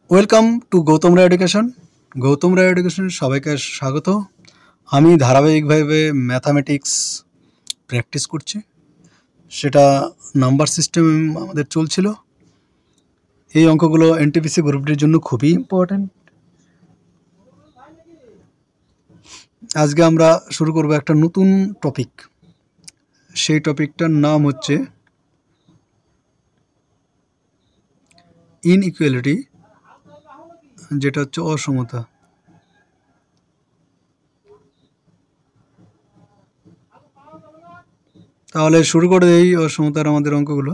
Welcome to Gautam Roy education. Gautam Roy education সবাইকে স্বাগত। আমি ধারাবাহিকভাবে ম্যাথামেটিক্স প্র্যাকটিস করছি, সেটা নাম্বার সিস্টেম আমাদের চলছিল। এই অঙ্কগুলো এনটিপিসি গ্রুপটির জন্য খুবই ইম্পর্ট্যান্ট। আজকে আমরা শুরু করব একটা নতুন টপিক। সেই টপিকটার নাম হচ্ছে ইনইকুয়ালিটি, যেটা হচ্ছে অসমতা। তাহলে শুরু করে এই অসমতার আমাদের অঙ্কগুলো।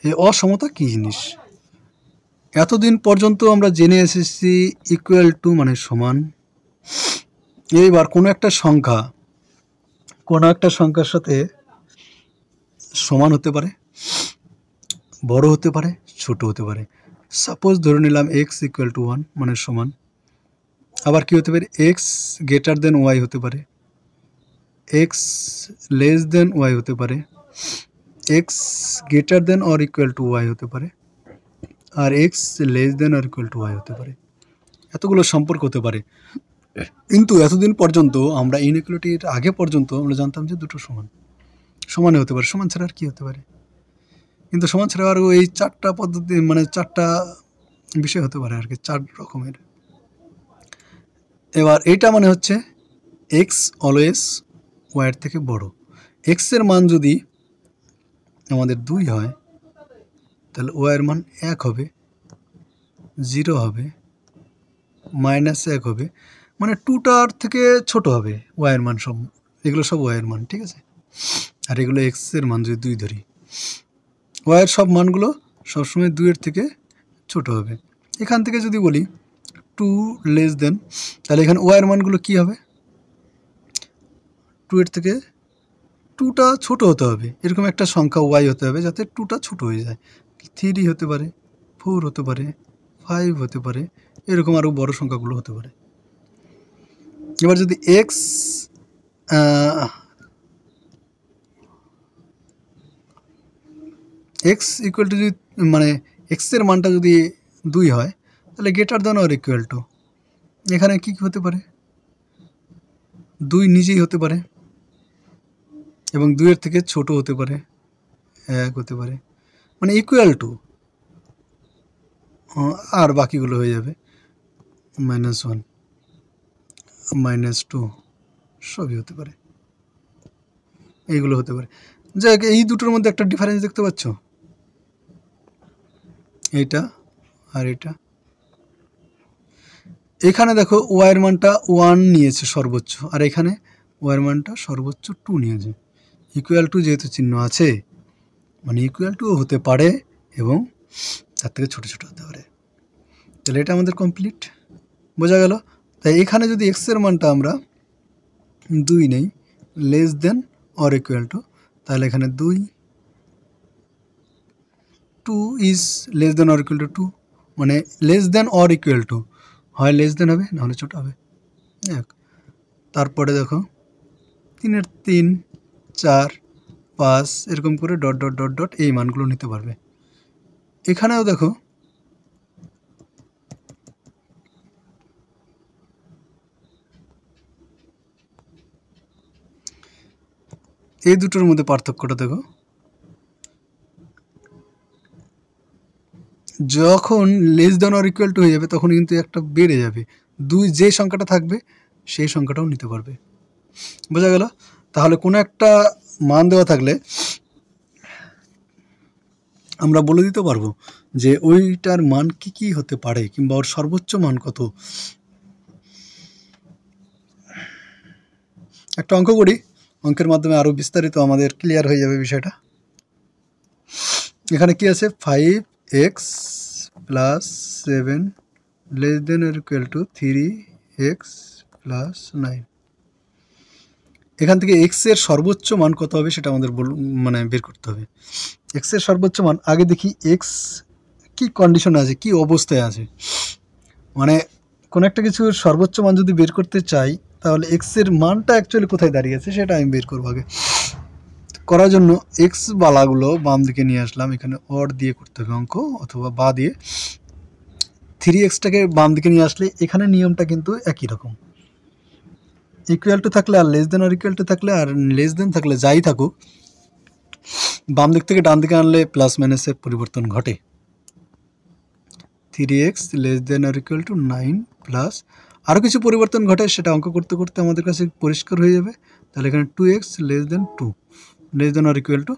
এই অসমতা কী জিনিস? এতদিন পর্যন্ত আমরা জেনে এসেছি ইকুয়াল টু মানে সমান। এইবার কোনো একটা সংখ্যার সাথে সমান হতে পারে, বড় হতে পারে, ছোট হতে পারে। সাপোজ ধরে নিলাম এক্স ইকুয়াল টু 1 মানে সমান। আবার কি হতে পারে? এক্স গ্রেটার দেন ওয়াই হতে পারে, এক্স লেস দেন ওয়াই হতে পারে, X greater than or equal to Y হতে পারে, আর X less than or equal to Y হতে পারে। এতগুলো সম্পর্ক হতে পারে। কিন্তু এতদিন পর্যন্ত আমরা ইনইকুয়ালিটির আগে পর্যন্ত আমরা জানতাম যে দুটো সমানে হতে পারে। সমান ছাড়া আর কী হতে পারে? কিন্তু সমান ছাড়া আরও এই চারটা পদ্ধতি মানে চারটা বিষয় হতে পারে আর কি, 4 রকমের। এবার এইটা মানে হচ্ছে এক্স অলওয়েজ ওয়াইয়ের থেকে বড়। এক্সের মান যদি আমাদের 2 হয়, তাহলে ওয়াইয়ের মান 1 হবে, 0 হবে, -1 হবে, মানে 2টার থেকে ছোট হবে ওয়াইয়ের মান। সব এগুলো সব ওয়াইয়ের মান, ঠিক আছে? আর এগুলো এক্সের মান যদি 2 ধরি, ওয়াইয়ের সব মানগুলো সবসময় 2-এর থেকে ছোট হবে। এখান থেকে যদি বলি 2 লেস দেন, তাহলে এখানে ওয়াইয়ের মানগুলো কী হবে? 2-এর থেকে 2টা ছোট হতে হবে। এরকম একটা সংখ্যা ওয়াই হতে হবে যাতে 2টা ছোট হয়ে যায়। 3 হতে পারে, 4 হতে পারে, 5 হতে পারে, এরকম আরও বড় সংখ্যাগুলো হতে পারে। এবার যদি এক্স ইকুয়াল টু যদি মানে এক্সের মানটা যদি 2 হয়, তাহলে greater than or equal two এখানে কী কী হতে পারে? 2 নিজেই হতে পারে, এবং 2-এর থেকে ছোট হতে পারে, 1 হতে পারে, মানে ইকুয়াল টু, আর বাকিগুলো হয়ে যাবে -1, -2, সবই হতে পারে, এইগুলো হতে পারে। যাই হোক, এই দুটোর মধ্যে একটা ডিফারেন্স দেখতে পাচ্ছ, এইটা আর এটা। এখানে দেখো ওয়াইয়ের মানটা 1 নিয়েছে সর্বোচ্চ, আর এখানে ওয়াইয়ের মানটা সর্বোচ্চ 2 নিয়েছে। ইকুয়াল টু যেহেতু চিহ্ন আছে, মানে ইকুয়াল টু হতে পারে এবং তার থেকে ছোটো ছোটো হতে পারে। তাহলে এটা আমাদের কমপ্লিট, বোঝা গেল? তাই এখানে যদি এক্সের মানটা আমরা 2 নেই, less than or equal two, তাহলে এখানে 2 is less than or equal two 2, মানে less than or equal two হয় লেস দেন হবে, নাহলে ছোটো হবে। তারপরে দেখো 3-এর 3, 4, 5 এরকম করে ডট ডট ডট ডট এই মানগুলো নিতে পারবে। এখানেও দেখো এই দুটোর মধ্যে পার্থক্যটা দেখো, যখন less than or equal two হয়ে যাবে তখন কিন্তু একটা বেড়ে যাবে, 2 যে সংখ্যাটা থাকবে সেই সংখ্যাটাও নিতে পারবে। বোঝা গেল? তাহলে কোনো একটা মান দেওয়া থাকলে আমরা বলে দিতে পারবো যে ওইটার মান কি কি হতে পারে, কিংবা ওর সর্বোচ্চ মান কত। একটা অঙ্ক করি, অঙ্কের মাধ্যমে আরও বিস্তারিত আমাদের ক্লিয়ার হয়ে যাবে বিষয়টা। এখানে কি আছে? 5x + 7 less than or equal two 3x + 9। এখান থেকে এক্সের সর্বোচ্চ মান কত হবে সেটা আমাদের মানে বের করতে হবে। এক্সের সর্বোচ্চ মান আগে দেখি এক্স কি কন্ডিশনে আছে, কি অবস্থায় আছে। মানে কোনো একটা কিছুর সর্বোচ্চ মান যদি বের করতে চাই, তাহলে এক্সের মানটা অ্যাকচুয়ালি কোথায় দাঁড়িয়েছে সেটা আমি বের করবো আগে। করার জন্য এক্স বালাগুলো বাম দিকে নিয়ে আসলাম, এখানে অর দিয়ে করতে হবে অঙ্ক, অথবা বা দিয়ে। 3x-টাকে বাম দিকে নিয়ে আসলে এখানে নিয়মটা কিন্তু একই রকম, ইকুয়াল টু থাকলে আর less than R equal to থাকলে আর লেস দেন থাকলে যাই থাকুক, বাম দিক থেকে ডান দিকে আনলে প্লাস মাইনাসের পরিবর্তন ঘটে। 3x less than R equal to 9 plus আরও কিছু পরিবর্তন ঘটে, সেটা অঙ্ক করতে করতে আমাদের কাছে পরিষ্কার হয়ে যাবে। তাহলে এখানে 2x less than 2 less than R equal to,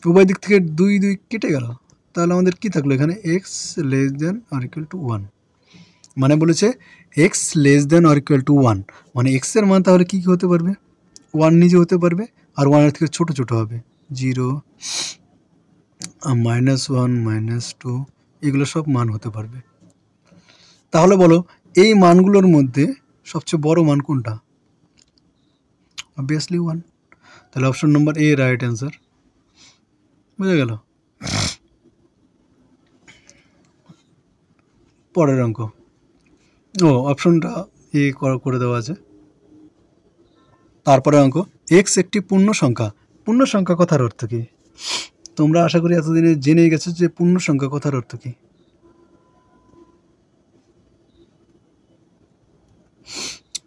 উভয় দিক থেকে 2 2 কেটে গেল, তাহলে আমাদের কি থাকলো এখানে x less than R equal to 1। মানে বলেছে x less than R equal to 1, মানে x এর মান তাহলে কী কী হতে পারবে, 1 নিজে হতে পারবে, আর 1-এর থেকে ছোটো ছোটো হবে, 0 -1 -2 এগুলো সব মান হতে পারবে। তাহলে বলো এই মানগুলোর মধ্যে সবচেয়ে বড় মান কোনটা? অবভিয়াসলি 1। তাহলে অপশন নম্বর এ রাইট অ্যান্সার। বুঝে গেল? পরের অঙ্ক, অপশনটা এ করে দেওয়া আছে। তারপরে অঙ্ক, এক্স একটি পূর্ণ সংখ্যা। পূর্ণ সংখ্যা কথার অর্থ কী? তোমরা আশা করি এতদিনে জেনে গেছো যে পূর্ণ সংখ্যা কথার অর্থ কী।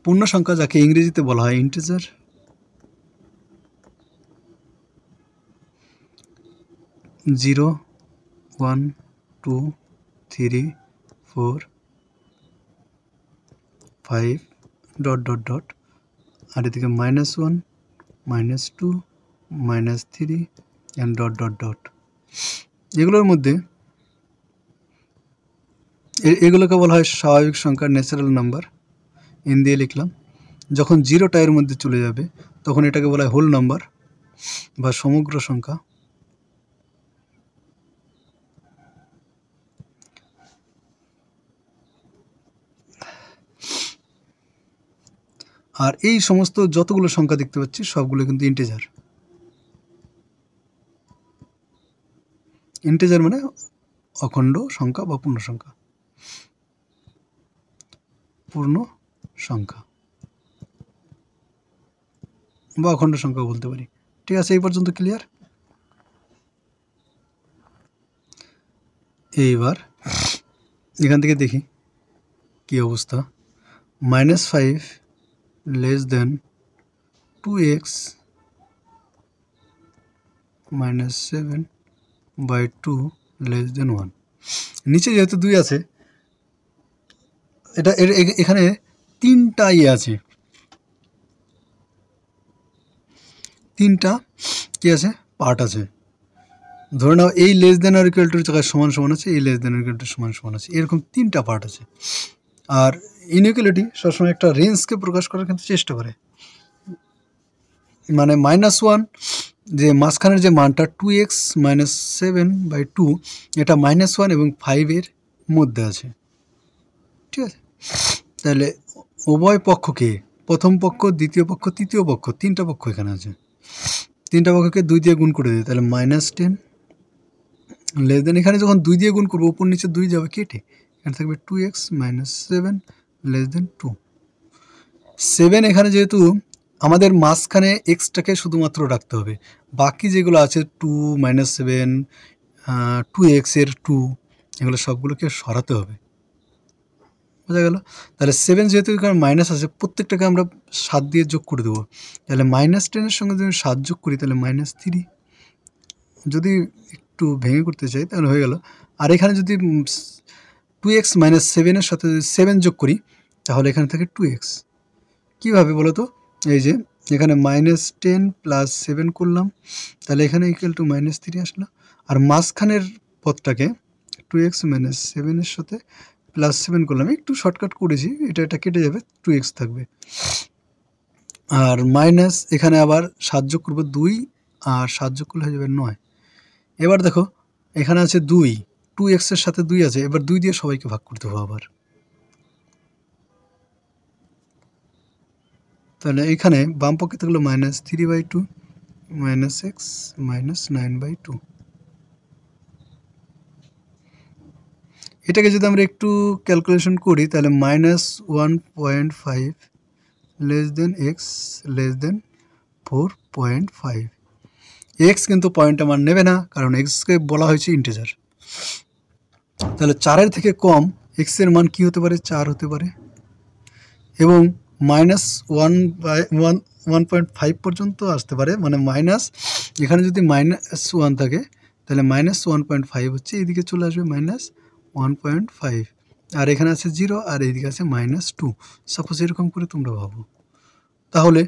পূর্ণ সংখ্যা যাকে ইংরেজিতে বলা হয় ইন্টিজার। 0 1 2 3 4 5 ডট ডট ডট, আর এদিকে -1 -2 -3 অ্যান্ড ডট ডট ডট। এগুলোর মধ্যে এগুলোকে বলা হয় স্বাভাবিক সংখ্যা, ন্যাচারাল নাম্বার, এন দিয়ে লিখলাম। যখন 0টা এর মধ্যে চলে যাবে তখন এটাকে বলা হয় হোল নাম্বার বা সমগ্র সংখ্যা। আর এই সমস্ত যতগুলো সংখ্যা দেখতে পাচ্ছি সবগুলো কিন্তু ইন্টিজার। ইন্টিজার মানে অখণ্ড সংখ্যা বা পূর্ণ সংখ্যা, পূর্ণ সংখ্যা বা অখণ্ড সংখ্যা বলতে পারি। ঠিক আছে, এই পর্যন্ত ক্লিয়ার? এইবার এখান থেকে দেখি কি অবস্থা। -5 less than 2x -7/2 less than 1। নিচে যেহেতু 2 আছে, এটা এখানে 3টা আছে, 3টা কি আছে, পার্ট আছে। ধরে নাও এই লেস দেন আর ইকুয়াল টুর জায়গায় সমান সমান আছে, এই less than R equal to সমান সমান আছে, এরকম 3টা পার্ট আছে। আর ইনইকুয়ালিটি সবসময় একটা রেঞ্জকে প্রকাশ করার কিন্তু চেষ্টা করে, মানে -1 যে মাঝখানের যে মানটা 2x -7/2, এটা -1 এবং 5-এর মধ্যে আছে। ঠিক আছে, তাহলে উভয় পক্ষকে, প্রথম পক্ষ, দ্বিতীয় পক্ষ, তৃতীয় পক্ষ, 3টা পক্ষ এখানে আছে, 3টা পক্ষকে 2 দিয়ে গুণ করে দিই, তাহলে -10 লেস দেন, এখানে যখন 2 দিয়ে গুণ করবো উপর নিচে 2 যাবে কেটে, এখানে থাকবে 2x -7 লেস দেন 2। 7 এখানে যেহেতু আমাদের মাঝখানে এক্সটাকে শুধুমাত্র রাখতে হবে, বাকি যেগুলো আছে 2 -7 2x এর 2 এগুলো সবগুলোকে সরাতে হবে। বোঝা গেল? তাহলে 7 যেহেতু এখানে মাইনাস আছে, প্রত্যেকটাকে আমরা 7 দিয়ে যোগ করে দেবো, তাহলে -10-এর সঙ্গে যদি 7 যোগ করি তাহলে -3। যদি একটু ভেঙে করতে চাই তাহলে হয়ে গেল। আর এখানে যদি 2x -7-এর সাথে যদি 7 যোগ করি তাহলে এখানে থাকে 2x। কীভাবে বলো তো? এই যে এখানে -10 + 7 করলাম, তাহলে এখানে ইকুয়াল টু -3 আসলো। আর মাঝখানের পদটাকে 2x -7-এর সাথে +7 করলাম, একটু শর্টকাট করেছি, এটা কেটে যাবে, 2x থাকবে। আর মাইনাস এখানে আবার 7 যোগ করবো 2, আর 7 যোগ করলে হয়ে যাবে 9। এবার দেখো এখানে আছে 2x এর সাথে 2 আছে, এবার 2 দিয়ে সবাইকে ভাগ করতে হবে আবার। তাহলে এখানে বাম পক্ষে থাকলো -3/2 -x -9/2। এটাকে যদি আমরা একটু ক্যালকুলেশন করি তাহলে -1.5 লেস দেন x লেস দেন 4.5। এক্স কিন্তু পয়েন্টে মান নেবে না, কারণ এক্সকে বলা হয়েছে ইন্টিজার। তাহলে 4-এর থেকে কম এক্সের মান কি হতে পারে? 4 হতে পারে, এবং -1.5 পর্যন্ত আসতে পারে। মানে মাইনাস, এখানে যদি -1 থাকে তাহলে -1.5 হচ্ছে, এদিকে চলে আসবে -1.5, আর এখানে আছে 0, আর এইদিকে আছে -2। সাপোজ এরকম করে তোমরা ভাবো। তাহলে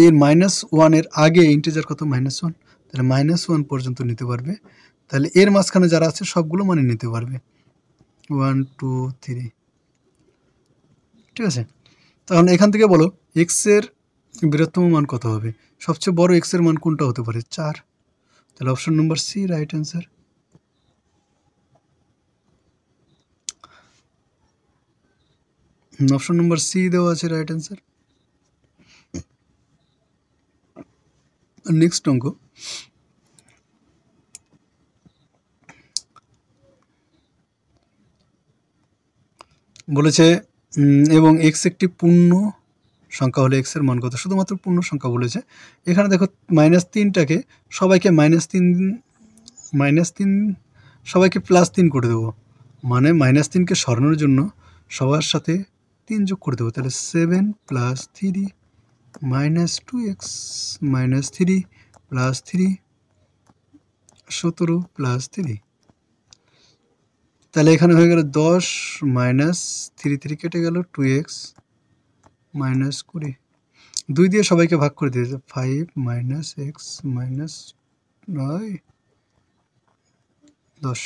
এর -1 এর আগে ইন্টিজার কত? -1, তাহলে -1 পর্যন্ত নিতে পারবে। তাহলে এর মাঝখানে যারা আছে সবগুলো মানে নিতে পারবে, 1 2 3। ঠিক আছে, তাহলে এখান থেকে বলো এক্সের বৃহত্তম মান কত হবে? সবচেয়ে বড় এক্সের মান কোনটা হতে পারে? 4। তাহলে option number C right answer. Option number C দেওয়া আছে রাইট অ্যান্সার। নেক্সট অঙ্ক, বলেছে এবং এক্স একটি পূর্ণ সংখ্যা হলে এক্সের মান কত? শুধুমাত্র পূর্ণ সংখ্যা বলেছে। এখানে দেখো -3টাকে সবাইকে -3 সবাইকে +3 করে দেবো, মানে -3কে সরানোর জন্য সবার সাথে 3 যোগ করে দেবো। তাহলে 7 + 3 -2x -3 + 3 17 + 3। তাহলে এখানে হয়ে গেল 10 -3 3 কেটে গেল, 2x -20। 2 দিয়ে সবাইকে ভাগ করে দিয়েছে, 5 - x -9 10।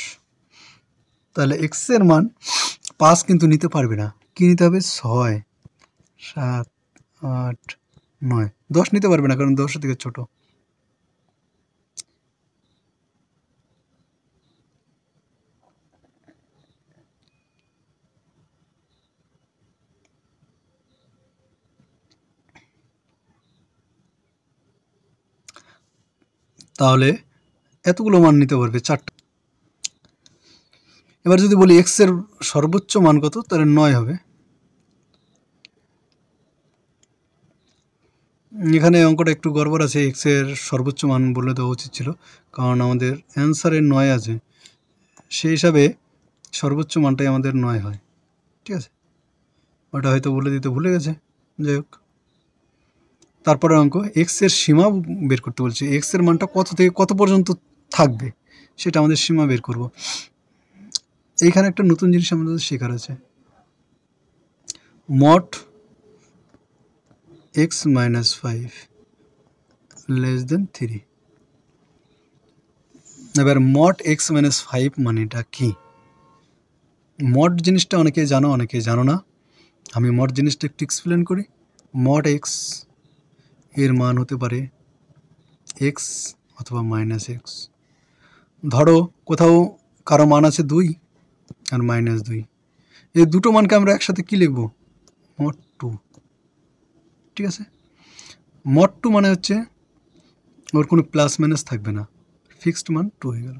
তাহলে এক্স এর মান 5 কিন্তু নিতে পারবে না, কি নিতে হবে? 6 7 8 9 10 নিতে পারবে না, কারণ 10 থেকে ছোট। তাহলে এতগুলো মান নিতে পারবে, 4টা। এবার যদি বলি এক্স এর সর্বোচ্চ মান কত, তাহলে 9 হবে। এখানে অঙ্কটা একটু গড়বড় আছে, এক্স এর সর্বোচ্চ মান বলে দেওয়া উচিত ছিল, কারণ আমাদের অ্যান্সারে 9 আছে, সেই হিসাবে সর্বোচ্চ মানটাই আমাদের 9 হয়। ঠিক আছে, ওটা হয়তো বলে দিতে ভুলে গেছে, যাই হোক। তারপরে অঙ্ক, এক্স এর সীমা বের করতে বলছে। এক্স এর মানটা কত থেকে কত পর্যন্ত থাকবে সেটা আমাদের সীমা বের করব। এইখানে একটা নতুন জিনিস আমাদের শেখার আছে, মড x - 5 <<3। এবার মড x - 5 মানেটা কি? মড জিনিসটা অনেকেই জানো, অনেকেই জানো না। আমি মড জিনিসটা একটু এক্সপ্লেন করি। মড x এর মান হতে পারে x অথবা -x। ধরো কোথাও কারো মান আছে 2 আর -2, এই দুটো মানকে আমরা একসাথে কি লিখব? মড 2। ঠিক আছে, মড 2 মানে হচ্ছে ওর কোনো প্লাস মাইনাস থাকবে না, ফিক্সড মান 2 হয়ে গেল।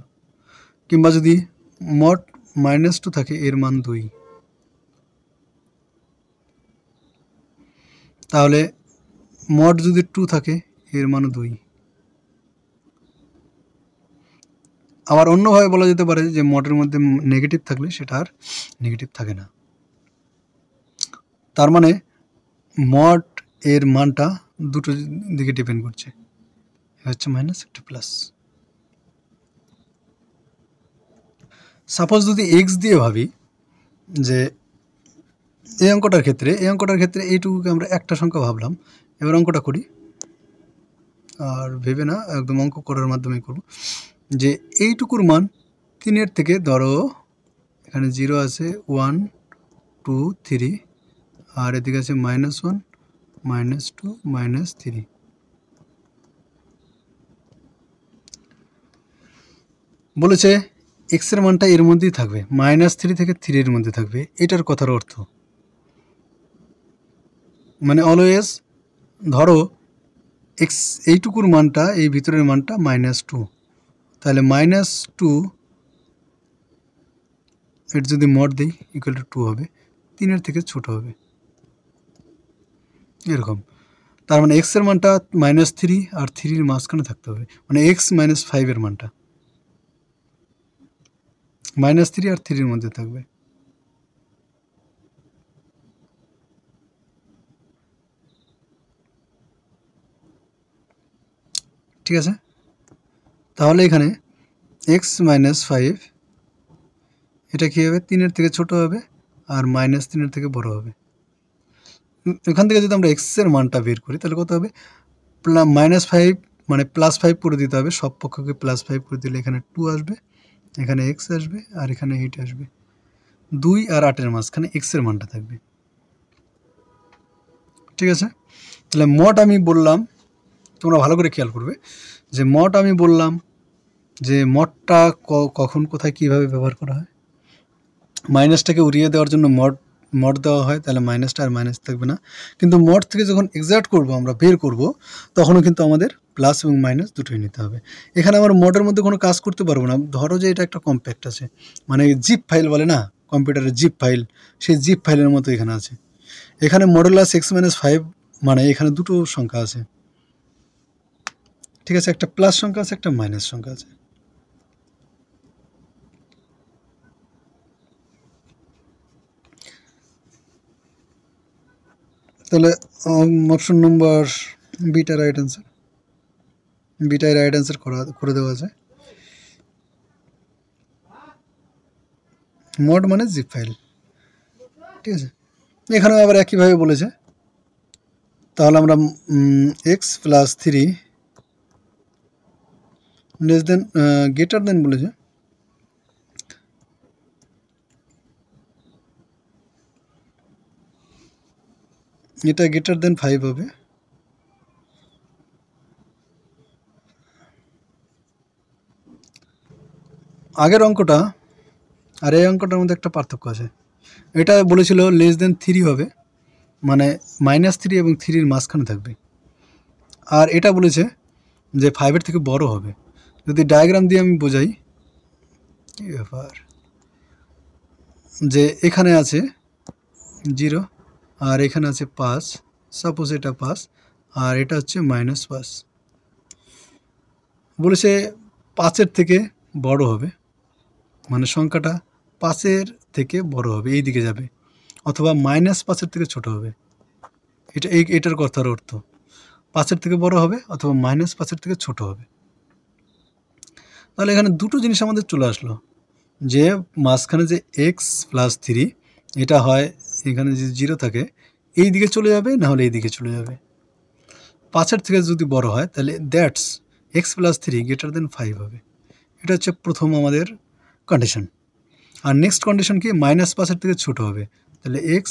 কিংবা যদি মড -2 থাকে, এর মান 2, তাহলে মড যদি 2 থাকে এর মানও 2। আবার অন্যভাবে বলা যেতে পারে যে মডের মধ্যে নেগেটিভ থাকলে সেটা আর নেগেটিভ থাকে না। তার মানে মড এর মানটা দুটো দিকে ডিপেন্ড করছে, হচ্ছে মাইনাস, একটা প্লাস। সাপোজ যদি এক্স দিয়ে ভাবি, যে এই অঙ্কটার ক্ষেত্রে এইটুকুকে আমরা একটা সংখ্যা ভাবলাম। এবার অঙ্কটা করি, আর ভেবে না, একদম অঙ্ক করার মাধ্যমে করব। যে এইটুকুর মান 3-এর থেকে, ধরো এখানে 0 আছে, 1 2 3, আর এদিকে আছে -1 -2 -3। বলেছে এক্স এর মানটা এর মধ্যেই থাকবে, -3 থেকে 3 এর মধ্যে থাকবে। এটার কথার অর্থ মানে অলওয়েজ, ধরো এক্স এইটুকুর মানটা, এই ভিতরের মানটা -2, তাহলে -2 এর যদি মড দিই = 2 হবে, 3-এর থেকে ছোট হবে, এরকম। তার মানে এক্স এর মানটা -3 আর 3 এর মাঝখানে থাকতে হবে, মানে x - 5 এর মানটা -3 আর 3 এর মধ্যে থাকবে। ঠিক আছে, তাহলে এখানে x - 5 এটা কী হবে, 3 এর থেকে ছোট হবে আর -3 এর থেকে বড় হবে। এখান থেকে যদি আমরা x এর মানটা বের করি তাহলে কত হবে, -5 মানে +5 করে দিতে হবে, সব পক্ষকে +5 করে দিলে এখানে 2 আসবে, এখানে x আসবে আর এখানে 8 আসবে। 2 আর 8 এর মাঝখানে x এর মানটা থাকবে। ঠিক আছে, তাহলে মড আমি বললাম, তোমরা ভালো করে খেয়াল করবে যে মড আমি বললাম যে মডটা কখন কোথায় কিভাবে ব্যবহার করা হয়। মাইনাসটাকে উড়িয়ে দেওয়ার জন্য মড দেওয়া হয়, তাহলে মাইনাসটা আর মাইনাস থাকবে না। কিন্তু মড থেকে যখন এক্সাক্ট করব, আমরা বের করব, তখনও কিন্তু আমাদের প্লাস এবং মাইনাস দুটোই নিতে হবে। এখানে আমার মডের মধ্যে কোনো কাজ করতে পারবো না। ধরো যে এটা একটা কম্প্যাক্ট আছে, মানে জিপ ফাইল বলে না কম্পিউটারের, জিপ ফাইল, সেই জিপ ফাইলের মতো এখানে আছে। এখানে মডুলাস x - 5 মানে এখানে দুটো সংখ্যা আছে। ঠিক আছে, একটা প্লাস সংখ্যা আছে, একটা মাইনাস সংখ্যা আছে। তাহলে অপশন নম্বর বিটা রাইট অ্যান্সার, বিটাই রাইট অ্যান্সার করে দেওয়া আছে। মড মানে জিপ ফাইল। ঠিক আছে, এখানেও আবার একইভাবে বলেছে। তাহলে আমরা x + 3 less than greater than বলেছে, এটা গ্রেটার দেন 5 হবে। আগের অঙ্কটা আর এই অঙ্কটার মধ্যে একটা পার্থক্য আছে। এটা বলেছিল লেস দেন 3 হবে, মানে -3 এবং 3 এর মাঝখানে থাকবে। আর এটা বলেছে যে 5 থেকে বড় হবে। যদি ডায়াগ্রাম দিয়ে আমি বোঝাই, কি ব্যাপার, যে এখানে আছে 0 আর এখানে আছে 5, সাপোজ এটা 5 আর এটা হচ্ছে -5, বলেছে 5 থেকে বড় হবে, মানে সংখ্যাটা 5 থেকে বড় হবে, এই দিকে যাবে, অথবা -5 থেকে ছোট হবে। এটার কথার অর্থ 5 থেকে বড় হবে অথবা -5 থেকে ছোট হবে। তাহলে এখানে দুটো জিনিস আমাদের চলে আসলো, যে মাঝখানে যে x + 3 এটা হয় এখানে যে 0 থাকে এই দিকে চলে যাবে, না হলে এই দিকে চলে যাবে। 5 থেকে যদি বড় হয় তাহলে দ্যাটস x + 3 গ্রেটার দেন 5 হবে। এটা হচ্ছে প্রথম আমাদের কন্ডিশন। আর নেক্সট কন্ডিশন কি, -5 থেকে ছোট হবে, তাহলে x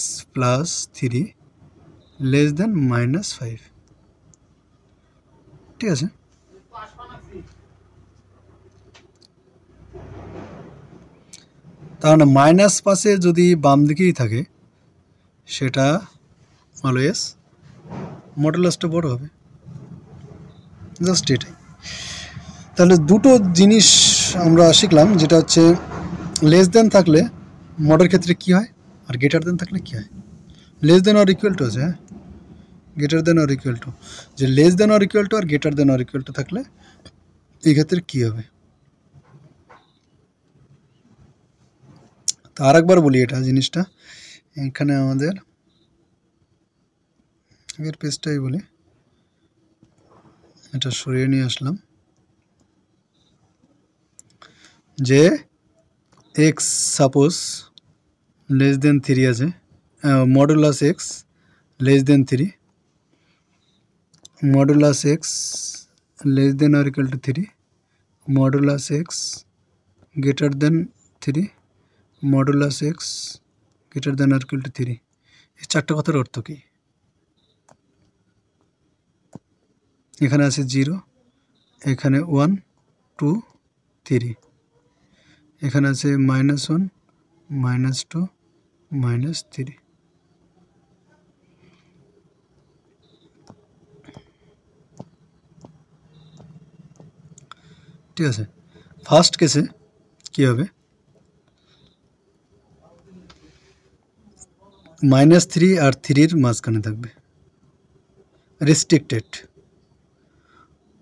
+ 3 লেস দেন -5। ঠিক আছে, তাহলে -5 যদি বাম দিকেই থাকে সেটা অলওয়েজ মডুলাসটা বড় হবে, জাস্ট এটাই। তাহলে দুটো জিনিস আমরা শিখলাম, যেটা হচ্ছে লেস দেন থাকলে মডের ক্ষেত্রে কি হয় আর গ্রেটার দেন থাকলে কি হয়। Less than or equal to আছে, হ্যাঁ, greater than or equal to, যে less than or equal to আর greater than or equal to থাকলে এই ক্ষেত্রে কী হবে। তো আর একবার বলি এটা জিনিসটা, এখানে আমাদের আগের পেজটাই বলি, এটা সরিয়ে নিয়ে আসলাম, যে এক্স সাপোজ লেস দেন 3 আছে, modulus x less then 3, modulus x less than or equal two 3, modulus x greater then 3, modulus x greater than or equal two 3। এই চারটে কথার অর্থ কী? এখানে আছে 0, এখানে 1 2 3, এখানে আছে -1 -2 -3। ঠিক আছে, ফার্স্ট কেসে কী হবে, -3 আর 3 এর মাঝখানে থাকবে, রেস্ট্রিক্টেড।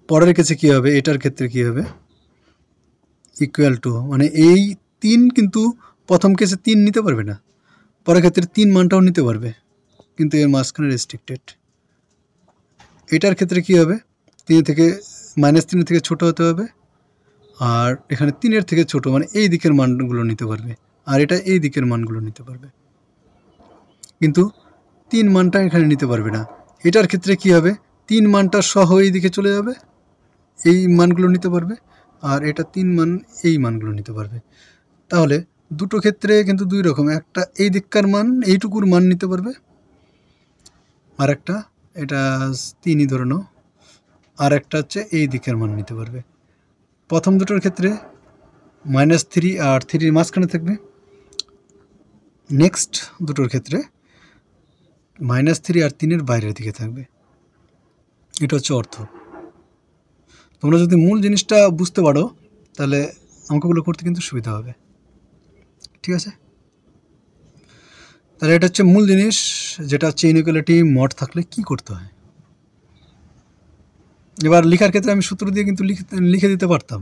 পরের কেসে কী হবে, এটার ক্ষেত্রে কী হবে, ইকুয়াল টু, মানে এই 3 কিন্তু প্রথম কেসে 3 নিতে পারবে না, পরের ক্ষেত্রে 3 মানটাও নিতে পারবে, কিন্তু এর মাঝখানে রেস্ট্রিক্টেড। এটার ক্ষেত্রে কী হবে, 3 থেকে -3 থেকে ছোট হতে হবে, আর এখানে 3-এর থেকে ছোট, মানে এই দিকের মানগুলো নিতে পারবে, আর এটা এই দিকের মানগুলো নিতে পারবে, কিন্তু 3 মানটা এখানে নিতে পারবে না। এটার ক্ষেত্রে কি হবে, 3 মানটা সহ এই দিকে চলে যাবে, এই মানগুলো নিতে পারবে, আর এটা 3 মান এই মানগুলো নিতে পারবে। তাহলে দুটো ক্ষেত্রে কিন্তু দুই রকম, একটা এই দিককার মান এইটুকুর মান নিতে পারবে, আর একটা এটা 3ই ধরে নাও, আর একটা হচ্ছে এই দিকের মান নিতে পারবে। প্রথম দুটোর ক্ষেত্রে -3 আর 3-র মাঝখানে থাকবে, নেক্সট দুটোর ক্ষেত্রে -3 আর 3-এর বাইরের দিকে থাকবে। এটা হচ্ছে অর্থ। তোমরা যদি মূল জিনিসটা বুঝতে পারো তাহলে অঙ্কগুলো করতে কিন্তু সুবিধা হবে, ঠিক আছে? তাহলে এটা হচ্ছে মূল জিনিস, যেটা হচ্ছে ইনইকুয়ালিটি মড থাকলে কি করতে হয়। এবার লেখার ক্ষেত্রে আমি সূত্র দিয়ে কিন্তু লিখে দিতে পারতাম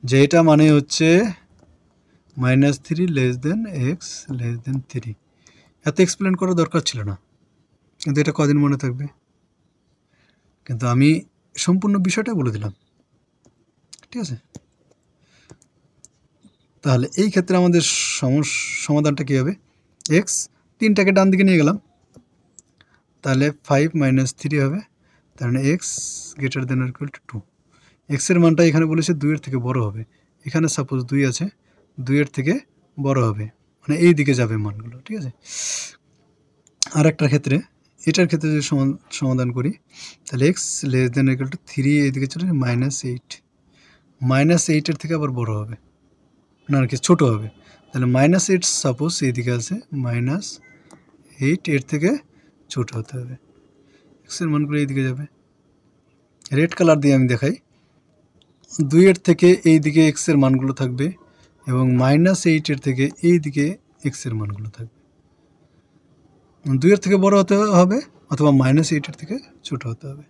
যে এটা মানে হচ্ছে -3 x < 3। এত এক্সপ্লেন করার দরকার ছিল না, কিন্তু এটা কদিন মনে থাকবে, কিন্তু আমি সম্পূর্ণ বিষয়টা বলে দিলাম, ঠিক আছে? তাহলে এই ক্ষেত্রে আমাদের সমাধানটা কী হবে, x 3টাকে ডান দিকে নিয়ে গেলাম, তাহলে 5 - 3 হবে, তার মানে x > 2। এক্সের মানটা এখানে বলেছে 2-এর থেকে বড় হবে, এখানে সাপোজ 2 আছে, 2-এর থেকে বড় হবে, মানে এই দিকে যাবে মানগুলো, ঠিক আছে? আর একটা ক্ষেত্রে, এটার ক্ষেত্রে যদি সমাধান করি, তাহলে x < 3 এইদিকে চলে -8, -8-এর থেকে আবার বড় হবে, না কি ছোট হবে, তাহলে -8 সাপোজ এইদিকে আছে, -8 এর থেকে ছোট হতে হবে, এক্সের মানগুলো এইদিকে যাবে। রেড কালার দিয়ে আমি দেখাই, 2-এর থেকে এই দিকে এক্সের মানগুলো থাকবে, এবং -8-এর থেকে এই দিকে এক্সের মানগুলো থাকবে। 2-এর থেকে বড় হতে হবে, অথবা -8-এর থেকে ছোট হতে হবে।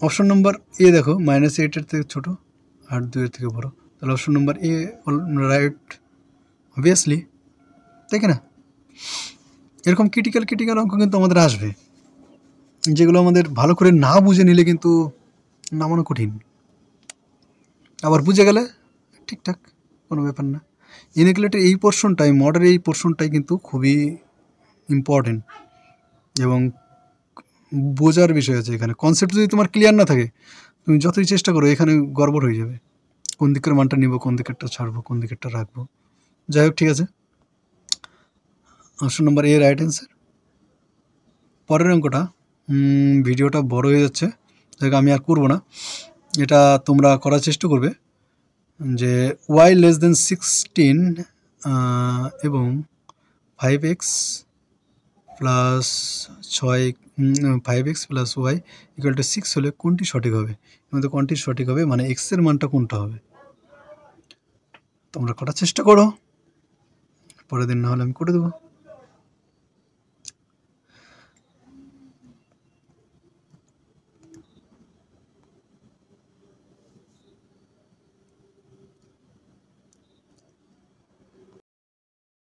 অপশন নম্বর এ দেখো, -8-এর থেকে ছোট আর 2-এর থেকে বড়, তাহলে অপশন নম্বর এ রাইট, অবভিয়াসলি, তাই না? এরকম ক্রিটিক্যাল অঙ্ক কিন্তু আমাদের আসবে, যেগুলো আমাদের ভালো করে না বুঝে নিলে কিন্তু নামানো কঠিন, আবার বুঝে গেলে ঠিকঠাক, কোনো ব্যাপার না। ইনইকুয়ালিটির এই পোর্শনটাই, মডের এই পোর্শনটাই কিন্তু খুবই ইম্পর্টেন্ট এবং বোঝার বিষয় আছে এখানে। কনসেপ্ট যদি তোমার ক্লিয়ার না থাকে, তুমি যতই চেষ্টা করো এখানে গড়বড় হয়ে যাবে, কোন দিকের মানটা নিব, কোন দিকেরটা ছাড়বো, কোন দিকেরটা রাখবো। যাই হোক, ঠিক আছে, অপশন নম্বর এ রাইট অ্যান্সার। পরের অঙ্কটা, ভিডিওটা বড় হয়ে যাচ্ছে, দেখ আমি আর করবো না, এটা তোমরা করার চেষ্টা করবে যে y < 16 এবং 5x + y = 6 হলে কোনটি সঠিক হবে, আমাদের কোনটি সঠিক হবে, মানে এক্সের মানটা কোনটা হবে। তোমরা করার চেষ্টা করো, পরের দিন না হলে আমি করে দেবো।